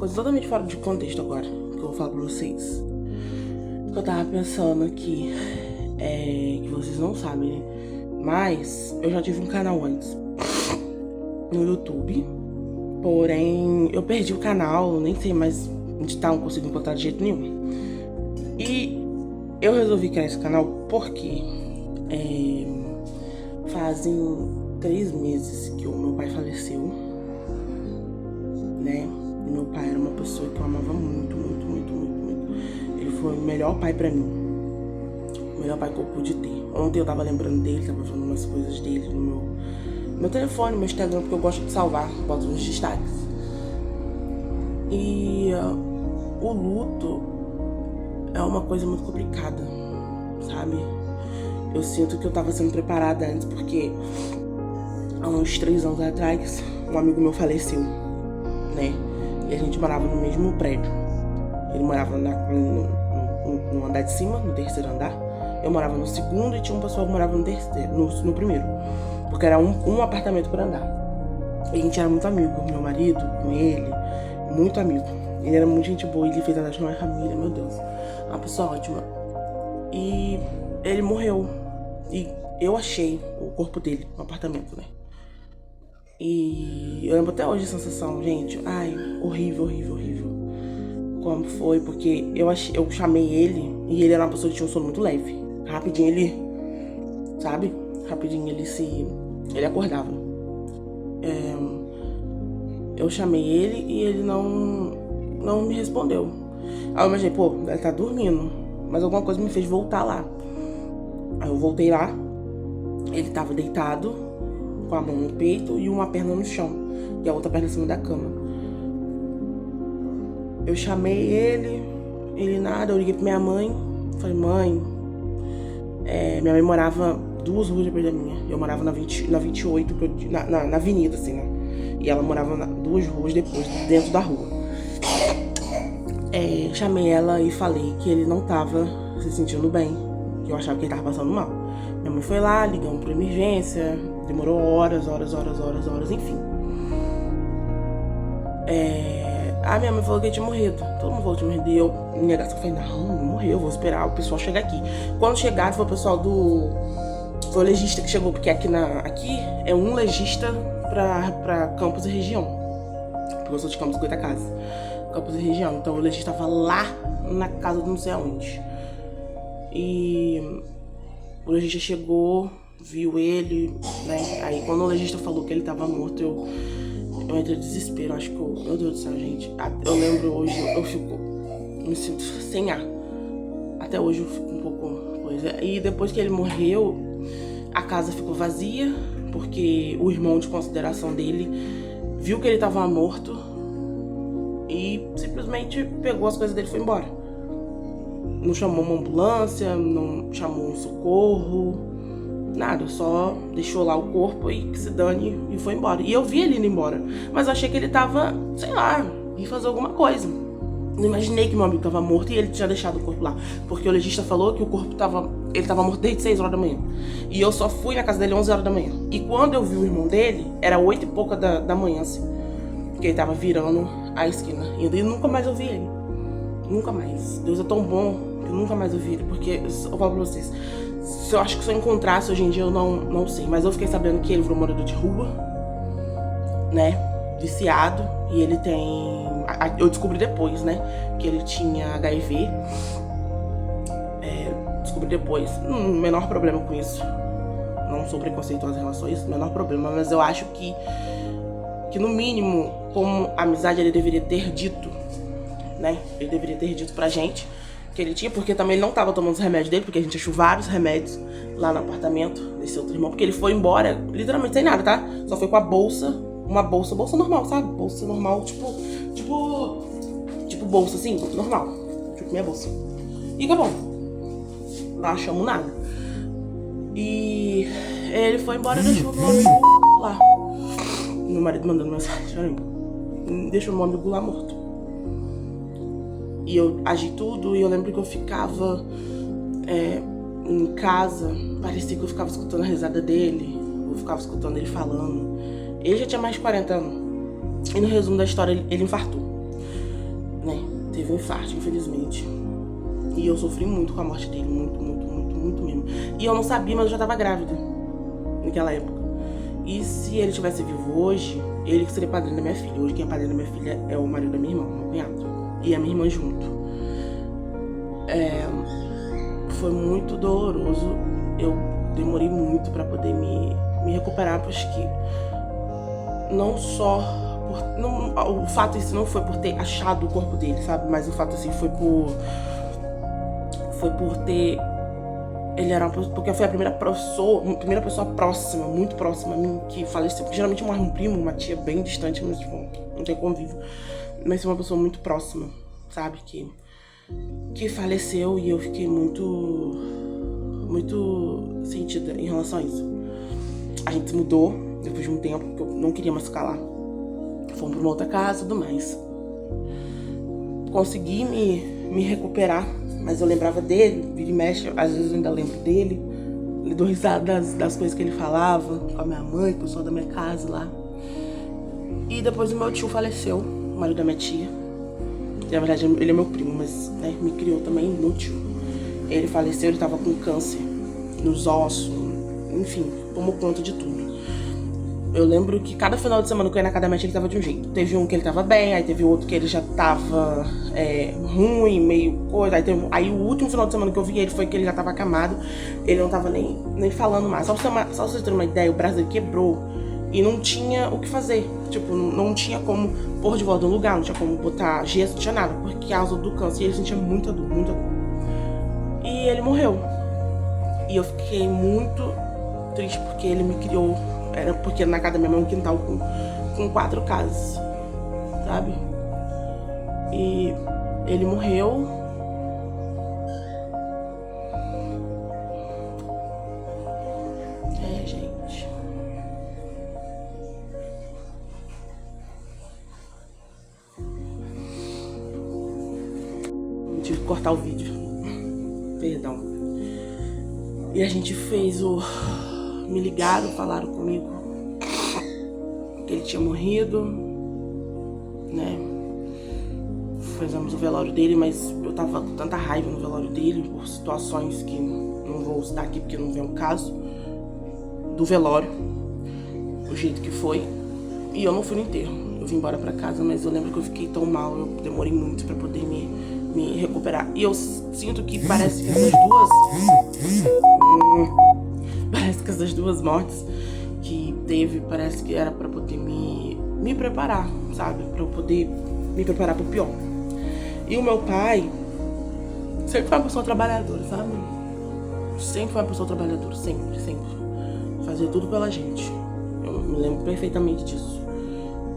coisa totalmente fora de contexto agora, que eu vou falar pra vocês. Eu tava pensando aqui, que vocês não sabem, né? Mas eu já tive um canal antes no YouTube. Porém, eu perdi o canal, nem sei mais onde tá, não consigo encontrar de jeito nenhum. E eu resolvi criar esse canal porque fazem 3 meses que o meu pai faleceu, né? E meu pai era uma pessoa que eu amava muito, muito, muito, muito, muito. Ele foi o melhor pai pra mim. O melhor pai que eu pude ter. Ontem eu tava lembrando dele, tava vendo umas coisas dele no meu telefone, no meu Instagram, porque eu gosto de salvar, boto nos destaques. E o luto é uma coisa muito complicada, sabe? Eu sinto que eu tava sendo preparada antes, porque há uns 3 anos atrás, um amigo meu faleceu, né? E a gente morava no mesmo prédio. Ele morava no andar de cima, no 3º andar. Eu morava no 2º e tinha um pessoal que morava no 3º, no 1º. Porque era um apartamento por andar. E a gente era muito amigo, meu marido, com ele, muito amigo. Ele era muito gente boa, ele fez a minha família, meu Deus. Uma pessoa ótima. E ele morreu. E eu achei o corpo dele no apartamento, né? E eu lembro até hoje a sensação, gente. Ai, horrível, horrível, horrível. Como foi, porque eu chamei ele e ele era uma pessoa que tinha um sono muito leve. Rapidinho ele, sabe? Rapidinho ele acordava. Eu chamei ele e ele não me respondeu. Aí eu imaginei, pô, ele tá dormindo, mas alguma coisa me fez voltar lá. Aí eu voltei lá, ele tava deitado, com a mão no peito e uma perna no chão, e a outra perna em cima da cama. Eu chamei ele nada, eu liguei pra minha mãe, falei, mãe, minha mãe morava 2 ruas depois da minha. Eu morava na 28, na avenida, assim, né? E ela morava 2 ruas depois, dentro da rua. Chamei ela e falei que ele não tava se sentindo bem, que eu achava que ele tava passando mal. Minha mãe foi lá, ligamos pra emergência, demorou horas, enfim. A minha mãe falou que ele tinha morrido. Todo mundo falou que tinha morrido. E eu, minha negação, falei, não morreu, vou esperar o pessoal chegar aqui. Quando chegaram, foi o pessoal foi o legista que chegou, porque aqui é um legista pra Campos e região. Porque eu sou de Campos, Goitacazes. Campos e região. Então o legista tava lá na casa de não sei aonde. E o legista chegou, viu ele, né? Aí quando o legista falou que ele tava morto, eu entrei em desespero. Acho que meu Deus do céu, gente. Eu lembro hoje, me sinto sem ar. Até hoje eu fico um pouco coisa. E depois que ele morreu, a casa ficou vazia, porque o irmão de consideração dele viu que ele tava morto e simplesmente pegou as coisas dele e foi embora. Não chamou uma ambulância, não chamou um socorro, nada, só deixou lá o corpo e que se dane e foi embora. E eu vi ele indo embora, mas eu achei que ele tava, sei lá, ia fazer alguma coisa. Não imaginei que meu amigo tava morto e ele tinha deixado o corpo lá, porque o legista falou que o corpo ele tava morto desde 6 horas da manhã. E eu só fui na casa dele 11 horas da manhã. E quando eu vi o irmão dele, era 8 e pouca da manhã, assim, porque ele tava virando a esquina. E nunca mais eu vi ele. Nunca mais. Deus é tão bom que eu nunca mais ouvi ele, porque eu falo pra vocês, eu acho que se eu encontrasse hoje em dia eu não sei, mas eu fiquei sabendo que ele virou morador de rua, né, viciado, e ele eu descobri depois, né, que ele tinha HIV, descobri depois, menor problema com isso, não sou preconceituosa em relação a isso, menor problema, mas eu acho que no mínimo, como amizade, ele deveria ter dito, né, ele deveria ter dito pra gente que ele tinha, porque também ele não tava tomando os remédios dele, porque a gente achou vários remédios lá no apartamento desse outro irmão, porque ele foi embora, literalmente sem nada, tá? Só foi com a bolsa, uma bolsa normal, sabe? Bolsa normal, tipo bolsa assim, normal, tipo minha bolsa. E acabou. Não achamos nada. E ele foi embora e deixou meu amigo lá. Meu marido mandando mensagem pra mim. Deixou meu amigo lá morto. E eu agi tudo, e eu lembro que eu ficava em casa, parecia que eu ficava escutando a risada dele, eu ficava escutando ele falando. Ele já tinha mais de 40 anos. E no resumo da história, ele infartou. né, teve um infarto, infelizmente. E eu sofri muito com a morte dele, muito mesmo. E eu não sabia, mas eu já tava grávida naquela época. E se ele tivesse vivo hoje, ele que seria padrinho da minha filha. Hoje quem é padrinho da minha filha é o marido da minha irmã, meu cunhado. E a minha irmã junto. Foi muito doloroso. Eu demorei muito pra poder me recuperar, porque não só o fato em si não foi por ter achado o corpo dele, sabe? Mas o fato assim foi por ter... Ele era porque foi a primeira pessoa próxima, muito próxima a mim, que faleceu. Porque geralmente morre um primo, uma tia bem distante, mas tipo, não tem convívio. Mas foi uma pessoa muito próxima, sabe? Que faleceu, e eu fiquei muito sentida em relação a isso. A gente se mudou depois de um tempo, porque eu não queria mais ficar lá. Fomos pra uma outra casa e tudo mais. Consegui me recuperar, mas eu lembrava dele, vira e mexe, às vezes eu ainda lembro dele. Eu dou risada das coisas que ele falava com a minha mãe, com o pessoal da minha casa lá. E depois o meu tio faleceu, o marido da minha tia. Na verdade, ele é meu primo, mas né, me criou também, meu tio. Ele faleceu, ele tava com câncer nos ossos, enfim, tomou conta de tudo. Eu lembro que cada final de semana que eu ia na casa da minha tia, ele tava de um jeito. Teve um que ele tava bem, aí teve outro que ele já tava ruim, meio coisa. Aí o último final de semana que eu vi ele foi que ele já tava acamado. Ele não tava nem falando mais. Só pra vocês terem uma ideia, o braço dele quebrou e não tinha o que fazer. Tipo, não tinha como pôr de volta no lugar, não tinha como botar gesso, não tinha nada. Por causa do câncer, e ele sentia muita dor. E ele morreu. E eu fiquei muito triste porque ele me criou. Era porque na casa da minha mãe um quintal com 4 casas, sabe? E ele morreu. Gente. Tive que cortar o vídeo. Perdão. E a gente fez me ligaram, falaram comigo que ele tinha morrido, né? Fizemos o velório dele, mas eu tava com tanta raiva no velório dele por situações que não vou citar aqui porque não vem o caso do velório, o jeito que foi. E eu não fui no enterro, eu vim embora pra casa, mas eu lembro que eu fiquei tão mal, eu demorei muito pra poder me recuperar. E eu sinto que parece que essas duas... Parece que essas duas mortes que teve, parece que era pra poder me preparar, sabe? Pra eu poder me preparar pro pior. E o meu pai sempre foi uma pessoa trabalhadora, sabe? Sempre foi uma pessoa trabalhadora, sempre. Fazia tudo pela gente. Eu me lembro perfeitamente disso.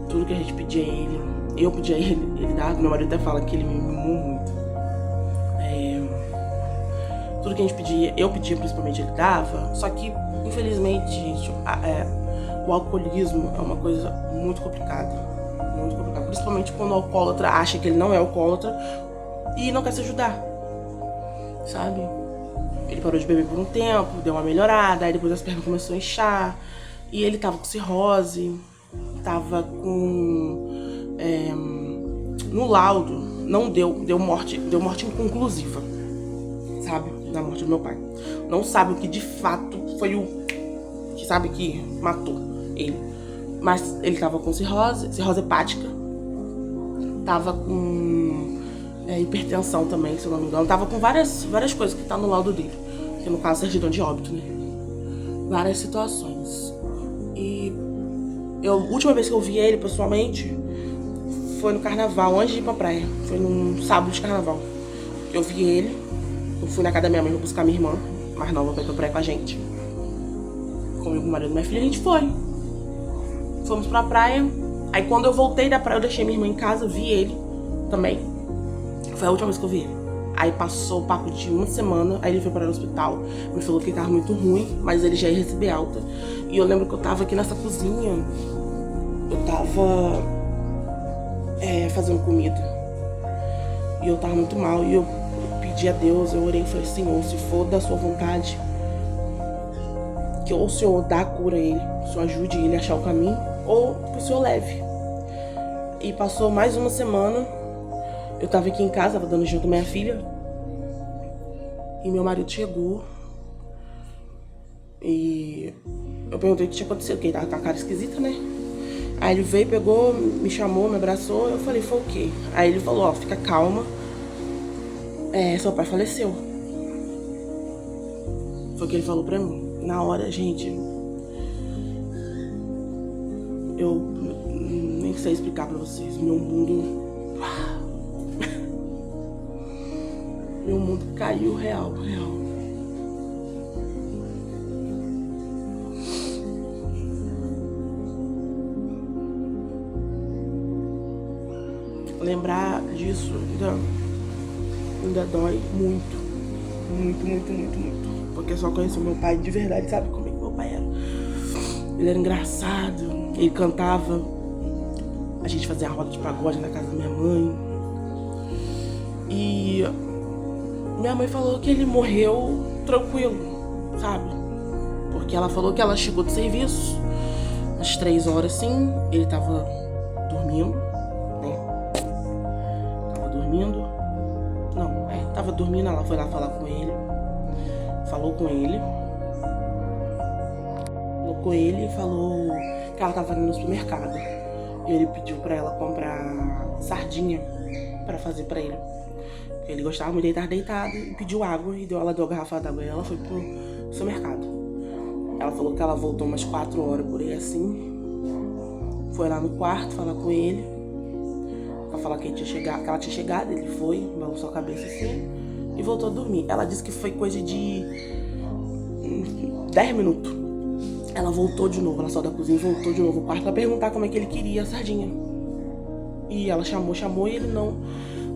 Tudo que a gente pedia a ele, eu pedia a ele dava. Meu marido até fala que ele me mimou muito. Tudo que a gente pedia, eu pedia principalmente, ele dava. Só que, infelizmente, gente, o alcoolismo é uma coisa muito complicada. Muito complicada. Principalmente quando o alcoólatra acha que ele não é alcoólatra e não quer se ajudar, sabe? Ele parou de beber por um tempo, deu uma melhorada, aí depois as pernas começaram a inchar. E ele tava com cirrose, tava com... no laudo, não deu morte inconclusiva, sabe? Da morte do meu pai. Não sabe o que de fato foi que sabe que matou ele. Mas ele tava com cirrose hepática. Tava com hipertensão também, se eu não me engano. Tava com várias coisas que tá no laudo dele. Que no caso, certidão de óbito, né? Várias situações. E a última vez que eu vi ele pessoalmente foi no carnaval, antes de ir pra praia. Foi num sábado de carnaval. Eu vi ele. Eu fui na casa da minha mãe pra buscar minha irmã mais nova pra ir pra praia com a gente. Comigo, com o marido da minha filha, a gente foi. Fomos pra praia. Aí quando eu voltei da praia, eu deixei minha irmã em casa, vi ele também. Foi a última vez que eu vi ele. Aí passou o papo de uma semana, aí ele foi para o hospital. Me falou que ele tava muito ruim, mas ele já ia receber alta. E eu lembro que eu tava aqui nessa cozinha. Eu tava fazendo comida. E eu tava muito mal. E eu pedi a Deus, eu orei e falei, Senhor, se for da sua vontade, que ou o Senhor dá a cura a ele, o Senhor ajude ele a achar o caminho, ou que o Senhor leve. E passou mais uma semana, Eu tava aqui em casa, tava dando junto com minha filha. E meu marido chegou. E eu perguntei o que tinha acontecido, porque ele tava com a cara esquisita, né? Aí ele veio, pegou, me chamou, me abraçou. Eu falei, foi o quê? Aí ele falou, ó, fica calma. Seu pai faleceu. Foi o que ele falou pra mim. Na hora, gente, eu nem sei explicar pra vocês. Meu mundo caiu real. Lembrar disso ainda dói muito. Porque eu só conheço meu pai de verdade, sabe como é que meu pai era? Ele era engraçado, ele cantava, a gente fazia a roda de pagode na casa da minha mãe. E minha mãe falou que ele morreu tranquilo, sabe? Porque ela falou que ela chegou do serviço às 3 horas, sim, ele tava dormindo, né? Tava dormindo, ela foi lá falar com ele. Falou com ele e falou que ela tava indo no supermercado. E ele pediu pra ela comprar sardinha pra fazer pra ele. Porque ele gostava muito, ele tava deitado e pediu água. E ela deu a garrafa d'água e ela foi pro supermercado. Ela falou que ela voltou umas 4 horas por aí assim. Foi lá no quarto falar com ele. Pra falar que ela tinha chegado, ele foi, balançou a cabeça assim e voltou a dormir. Ela disse que foi coisa de 10 minutos. Ela voltou de novo, ela saiu da cozinha e voltou de novo ao quarto pra perguntar como é que ele queria a sardinha. E ela chamou e ele não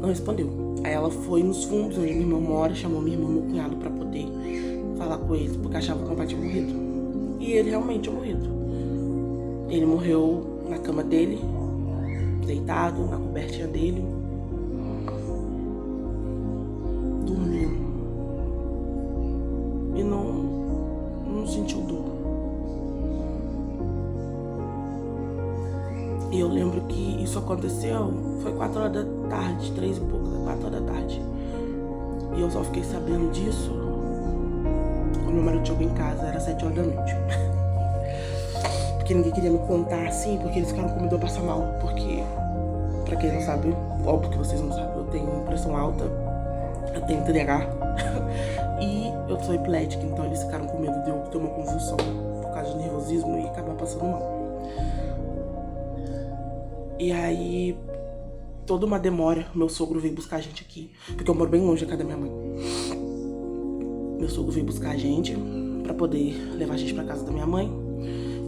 respondeu. Aí ela foi nos fundos, onde minha irmã mora, chamou minha irmã e meu cunhado pra poder falar com ele, porque achava que o meu pai tinha morrido. E ele realmente tinha morrido. Ele morreu na cama dele, deitado, na cobertinha dele, dormindo. E não sentiu dor. E eu lembro que isso aconteceu, foi 4 horas da tarde, 3 e pouco, 4 horas da tarde. E eu só fiquei sabendo disso quando meu marido chegou em casa, era 7 horas da noite. Porque ninguém queria me contar assim, porque eles ficaram com medo de eu passar mal. Porque, pra quem não sabe, óbvio que vocês não sabem, eu tenho pressão alta, eu tenho TDAH e eu sou epilética, então eles ficaram com medo de eu ter uma convulsão por causa de nervosismo e acabar passando mal. E aí, toda uma demora, meu sogro veio buscar a gente aqui, porque eu moro bem longe da casa da minha mãe. Meu sogro veio buscar a gente pra poder levar a gente pra casa da minha mãe.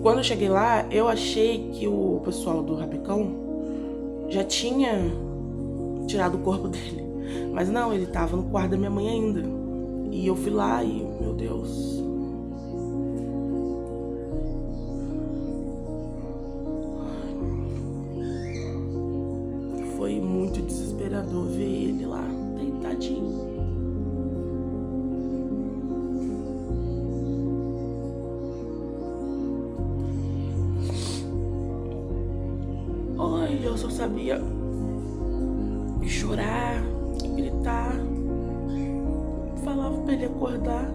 Quando eu cheguei lá, eu achei que o pessoal do Rabicão já tinha tirado o corpo dele. Mas não, ele tava no quarto da minha mãe ainda. E eu fui lá e, meu Deus... Foi muito desesperador ver ele lá, deitadinho. Ai, eu só sabia chorar, gritar. Falava pra ele acordar.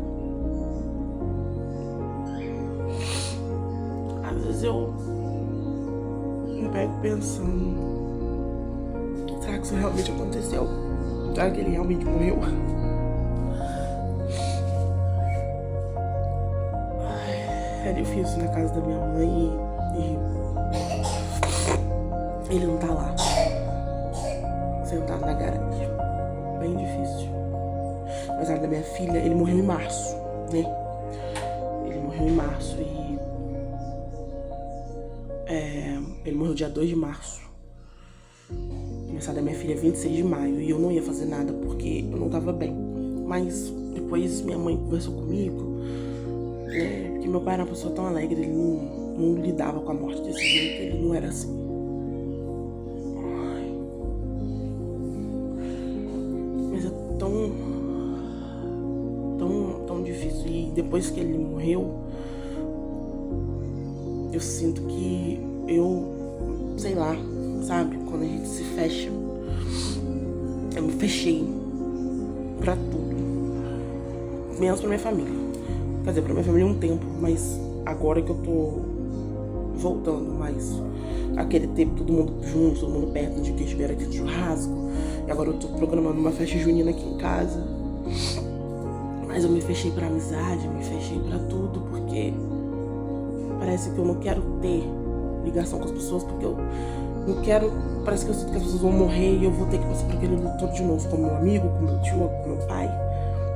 Às vezes eu me pego pensando, será que isso realmente aconteceu? Será que ele realmente morreu? Ai, é difícil na casa da minha mãe e ele não tá lá, sentado na garagem. Bem difícil. Mas a da minha filha, ele morreu em março, né? Ele morreu em março e... ele morreu dia 2 de março. Aniversário da minha filha é 26 de maio e eu não ia fazer nada porque eu não tava bem. Mas depois minha mãe conversou comigo, né? Porque meu pai era uma pessoa tão alegre, ele não lidava com a morte desse jeito, ele não era assim. Ai. Mas é tão difícil. E depois que ele morreu, eu sinto que eu, sei lá, sabe? Quando a gente se fecha Eu me fechei pra tudo. Menos pra minha família. Quer dizer, pra minha família um tempo, mas agora que eu tô voltando mais aquele tempo, todo mundo junto, todo mundo perto, de que estiver aqui de churrasco. E agora eu tô programando uma festa junina aqui em casa. Mas eu me fechei pra amizade, me fechei pra tudo, porque parece que eu não quero ter ligação com as pessoas, porque eu não quero, parece que eu sinto que as pessoas vão morrer e eu vou ter que passar por aquele luto todo de novo, com meu amigo, com meu tio, com meu pai.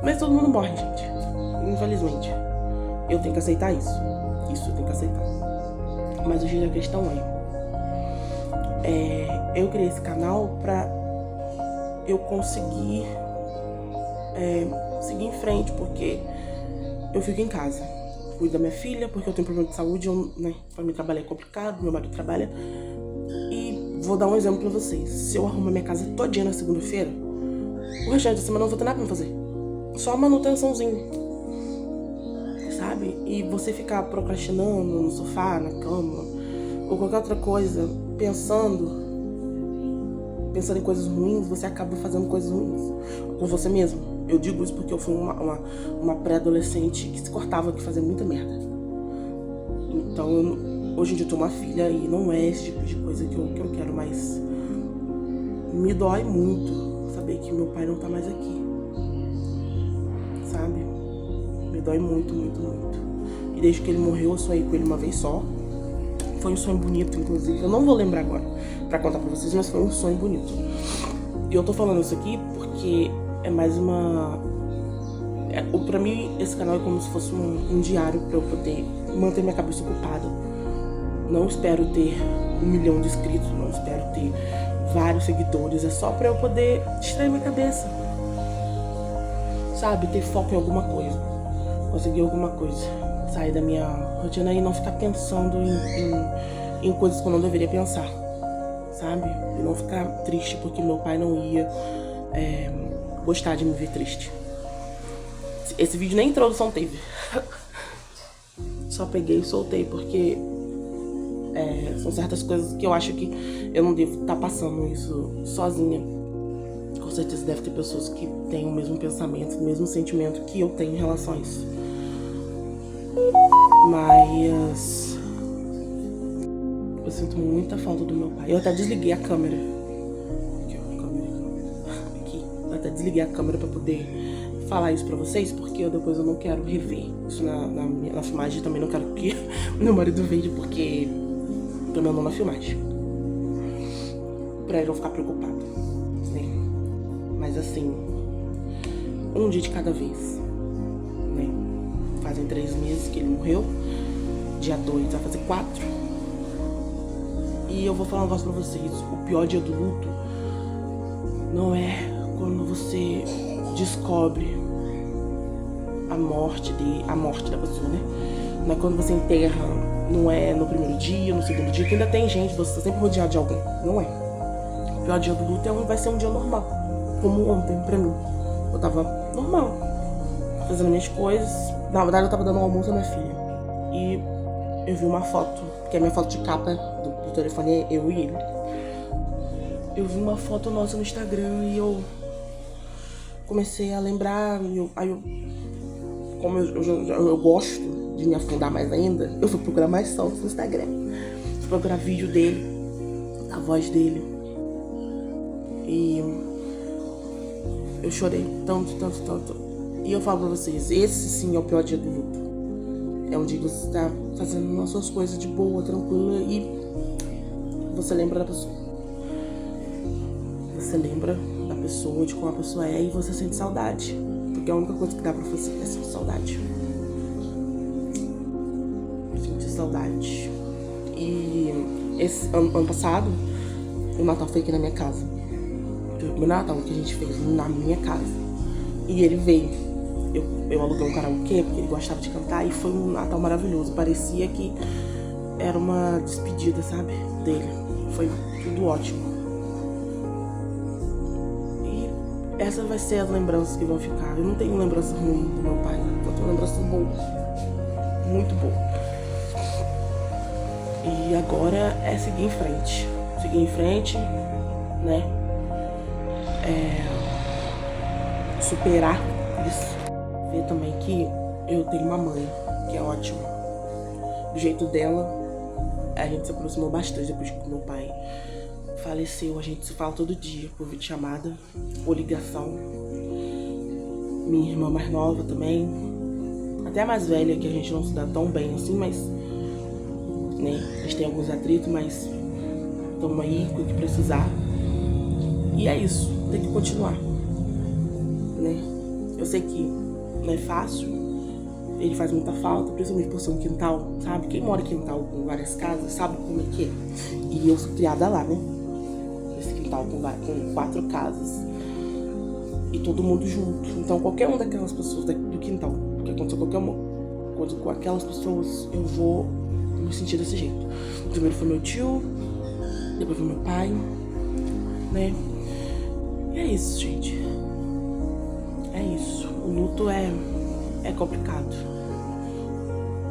Mas todo mundo morre, gente, infelizmente. Eu tenho que aceitar isso. Isso eu tenho que aceitar. Mas hoje a questão eu criei esse canal pra eu conseguir seguir em frente, porque eu fico em casa, cuido da minha filha, porque eu tenho problema de saúde, pra mim trabalhar é complicado, meu marido trabalha. E vou dar um exemplo pra vocês. Se eu arrumo a minha casa todinha na segunda-feira, o restante da semana eu não vou ter nada pra fazer. Só manutençãozinha, sabe? E você ficar procrastinando no sofá, na cama, ou qualquer outra coisa, pensando em coisas ruins, você acaba fazendo coisas ruins com você mesmo. Eu digo isso porque eu fui uma pré-adolescente que se cortava, que fazia muita merda. Então, hoje em dia eu tenho uma filha e não é esse tipo de coisa que eu quero mais. Me dói muito saber que meu pai não tá mais aqui. Sabe? Me dói muito, muito, muito. E desde que ele morreu, eu sonhei com ele uma vez só. Foi um sonho bonito, inclusive. Eu não vou lembrar agora pra contar pra vocês, mas foi um sonho bonito. E eu tô falando isso aqui porque é mais uma... Pra mim, esse canal é como se fosse um diário pra eu poder manter minha cabeça ocupada. Não espero ter 1 milhão de inscritos, não espero ter vários seguidores. É só pra eu poder distrair minha cabeça. Sabe? Ter foco em alguma coisa. Conseguir alguma coisa. Sair da minha rotina e não ficar pensando em coisas que eu não deveria pensar. Sabe? E não ficar triste porque meu pai não ia gostar de me ver triste. Esse vídeo nem introdução teve. Só peguei e soltei porque são certas coisas que eu acho que eu não devo estar passando isso sozinha. Com certeza deve ter pessoas que têm o mesmo pensamento, o mesmo sentimento que eu tenho em relação a isso. Mas eu sinto muita falta do meu pai. Eu até desliguei a câmera. Aqui, ó, a câmera. Aqui. Eu até desliguei a câmera pra poder falar isso pra vocês, porque depois eu não quero rever isso na filmagem. Também não quero que o meu marido veja, porque também não na filmagem. Pra ele não ficar preocupado, né? Mas assim, um dia de cada vez, né? Fazem 3 meses que ele morreu. Dia 2 vai fazer 4. E eu vou falar um negócio pra vocês. O pior dia do luto não é quando você descobre a morte da pessoa, né? Não é quando você enterra, não é no primeiro dia, no segundo dia, que ainda tem gente, você tá sempre rodeado de alguém. Não é. O pior dia do luto vai ser um dia normal, como ontem pra mim. Eu tava normal, fazendo minhas coisas. Na verdade, eu tava dando um almoço à minha filha. E eu vi uma foto, que é a minha foto de capa do telefone, é eu e ele. Eu vi uma foto nossa no Instagram e eu comecei a lembrar. Como eu gosto de me afundar mais ainda, eu fui procurar mais fotos no Instagram. Fui procurar vídeo dele, a voz dele. E eu chorei tanto, tanto, tanto. E eu falo pra vocês, esse sim é o pior dia do luto. É um dia que você tá fazendo as suas coisas de boa, tranquila, e você lembra da pessoa. Você lembra da pessoa, de como a pessoa é, e você sente saudade. Porque a única coisa que dá pra você é sentir saudade. Sentir saudade. E esse ano passado, o Natal foi aqui na minha casa. Foi o Natal que a gente fez na minha casa. E ele veio. Eu aluguei um karaokê, porque ele gostava de cantar, e foi um Natal maravilhoso. Parecia que era uma despedida, sabe, dele. Foi tudo ótimo. E essa vai ser as lembranças que vão ficar. Eu não tenho lembrança ruim do meu pai, eu tenho lembrança boa. Muito boa. E agora é seguir em frente. Seguir em frente, né? superar isso. Ver também que eu tenho uma mãe, que é ótima. Do jeito dela, a gente se aproximou bastante depois que meu pai faleceu. A gente se fala todo dia por videochamada, por ligação. Minha irmã mais nova também, até a mais velha, que a gente não se dá tão bem assim, mas né, a gente tem alguns atritos, mas estamos aí com o que precisar. E é isso, tem que continuar, né? Eu sei que não é fácil, ele faz muita falta, principalmente por ser um quintal, sabe? Quem mora em quintal com várias casas sabe como é que é. E eu sou criada lá, né? Esse quintal com 4 casas. E todo mundo junto. Então qualquer uma daquelas pessoas do quintal, que aconteceu qualquer coisa com aquelas pessoas, eu vou me sentir desse jeito. Primeiro foi meu tio, depois foi meu pai, né? E é isso, gente. É isso. O luto é complicado,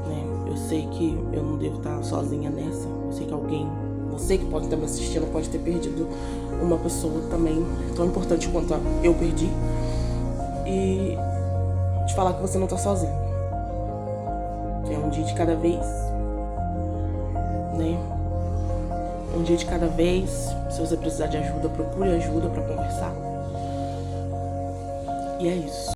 né? Eu sei que eu não devo estar sozinha nessa. Eu sei que alguém, você que pode estar me assistindo, pode ter perdido uma pessoa também tão importante quanto eu perdi. E te falar que você não tá sozinho. É um dia de cada vez, né? Um dia de cada vez. Se você precisar de ajuda, procure ajuda pra conversar. E é isso.